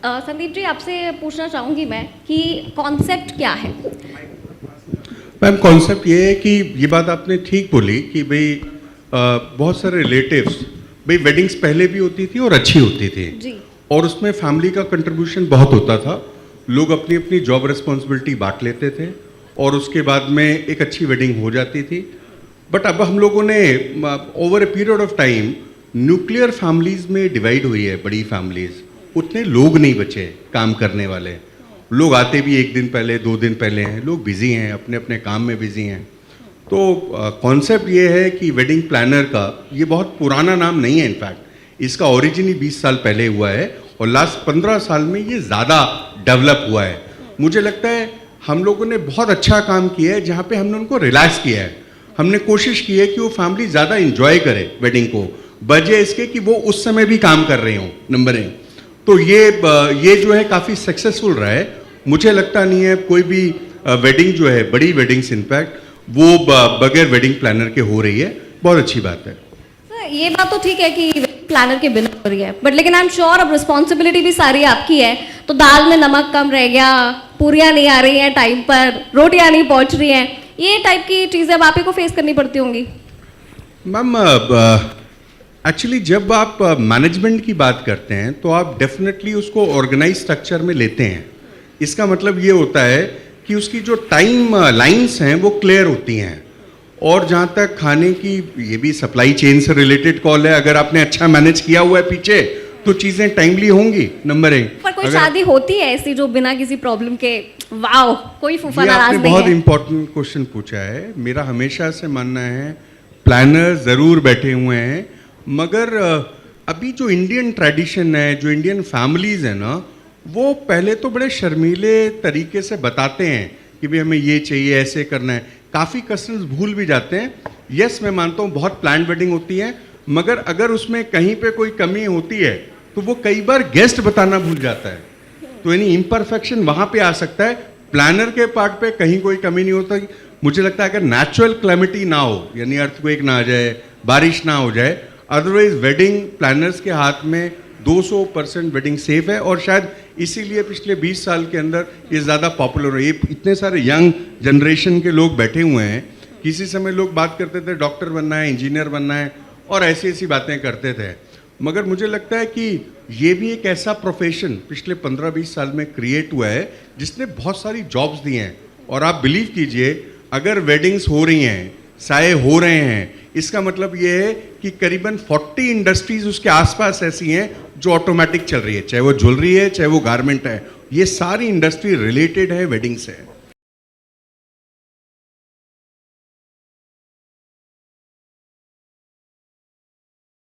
संदीप जी, आपसे पूछना चाहूँगी मैं कि कॉन्सेप्ट क्या है? मैम, कॉन्सेप्ट ये है कि ये बात आपने ठीक बोली कि भाई बहुत सारे रिलेटिव्स, भाई वेडिंग्स पहले भी होती थी और अच्छी होती थी जी। और उसमें फैमिली का कंट्रीब्यूशन बहुत होता था। लोग अपनी अपनी जॉब रिस्पॉन्सिबिलिटी बांट लेते थे और उसके बाद में एक अच्छी वेडिंग हो जाती थी। बट अब हम लोगों ने over a period of time nuclear families में डिवाइड हुई है, बड़ी फैमिलीज, उतने लोग नहीं बचे काम करने वाले। लोग आते भी एक दिन पहले 2 दिन पहले हैं, लोग बिजी हैं, अपने अपने काम में बिजी हैं। तो कॉन्सेप्ट ये है कि वेडिंग प्लानर का ये बहुत पुराना नाम नहीं है। इनफैक्ट इसका ओरिजिन ही 20 साल पहले हुआ है और लास्ट 15 साल में ये ज़्यादा डेवलप हुआ है। मुझे लगता है हम लोगों ने बहुत अच्छा काम किया है जहाँ पे हमने उनको रिलैक्स किया है। हमने कोशिश की है कि वो फैमिली ज़्यादा इंजॉय करे वेडिंग को, बजाय इसके कि वो उस समय भी काम कर रहे हों। नंबर 1 तो ये जो है काफ़ी सक्सेसफुल रहा है। मुझे लगता नहीं है कोई भी वेडिंग जो है, बड़ी वेडिंग्स इनफैक्ट, वो बगैर वेडिंग प्लानर के हो रही है। बहुत अच्छी बात है। सर, ये बात तो ठीक है कि प्लानर के बिना हो रही है, बट लेकिन आई एम श्योर अब रिस्पॉन्सिबिलिटी भी सारी आपकी है। तो दाल में नमक कम रह गया, पूरियाँ नहीं आ रही हैं टाइम पर, रोटियाँ नहीं पहुँच रही हैं, ये टाइप की चीज़ें अब आप ही को फेस करनी पड़ती होंगी। मैम, एक्चुअली जब आप मैनेजमेंट की बात करते हैं तो आप डेफिनेटली उसको ऑर्गेनाइज स्ट्रक्चर में लेते हैं। इसका मतलब ये होता है कि उसकी जो टाइम लाइंस हैं वो क्लियर होती हैं। और जहाँ तक खाने की, ये भी सप्लाई चेन से रिलेटेड कॉल है। अगर आपने अच्छा मैनेज किया हुआ है पीछे तो चीज़ें टाइमली होंगी। नंबर 1 पर कोई शादी होती है ऐसी जो बिना किसी प्रॉब्लम के, वाओ, कोई फूफा नाराज आपने नहीं बहुत है? इंपॉर्टेंट क्वेश्चन पूछा है। मेरा हमेशा से मानना है प्लानर ज़रूर बैठे हुए हैं, मगर अभी जो इंडियन ट्रेडिशन है, जो इंडियन फैमिलीज़ है ना, वो पहले तो बड़े शर्मीले तरीके से बताते हैं कि भाई हमें ये चाहिए, ऐसे करना है। काफ़ी कस्टमर्स भूल भी जाते हैं। यस, मैं मानता हूँ बहुत प्लान वेडिंग होती है, मगर अगर उसमें कहीं पे कोई कमी होती है तो वो कई बार गेस्ट बताना भूल जाता है। तो यानी इम्परफेक्शन वहाँ पे आ सकता है। प्लानर के पार्ट पे कहीं कोई कमी नहीं होता। मुझे लगता है अगर नेचुरल क्लैमिटी ना हो, यानी अर्थक्वेक ना आ जाए, बारिश ना हो जाए, अदरवाइज वेडिंग प्लानर्स के हाथ में 200% वेडिंग सेफ है। और शायद इसीलिए पिछले 20 साल के अंदर ये ज़्यादा पॉपुलर है। ये इतने सारे यंग जनरेशन के लोग बैठे हुए हैं। किसी समय लोग बात करते थे डॉक्टर बनना है, इंजीनियर बनना है और ऐसी ऐसी बातें करते थे, मगर मुझे लगता है कि ये भी एक ऐसा प्रोफेशन पिछले 15-20 साल में क्रिएट हुआ है जिसने बहुत सारी जॉब्स दी हैं। और आप बिलीव कीजिए, अगर वेडिंग्स हो रही हैं, साए हो रहे हैं, इसका मतलब ये है कि करीबन 40 इंडस्ट्रीज उसके आसपास ऐसी हैं जो ऑटोमेटिक चल रही है, चाहे वो ज्वेलरी है, चाहे वो गारमेंट है। ये सारी इंडस्ट्री रिलेटेड है वेडिंग से।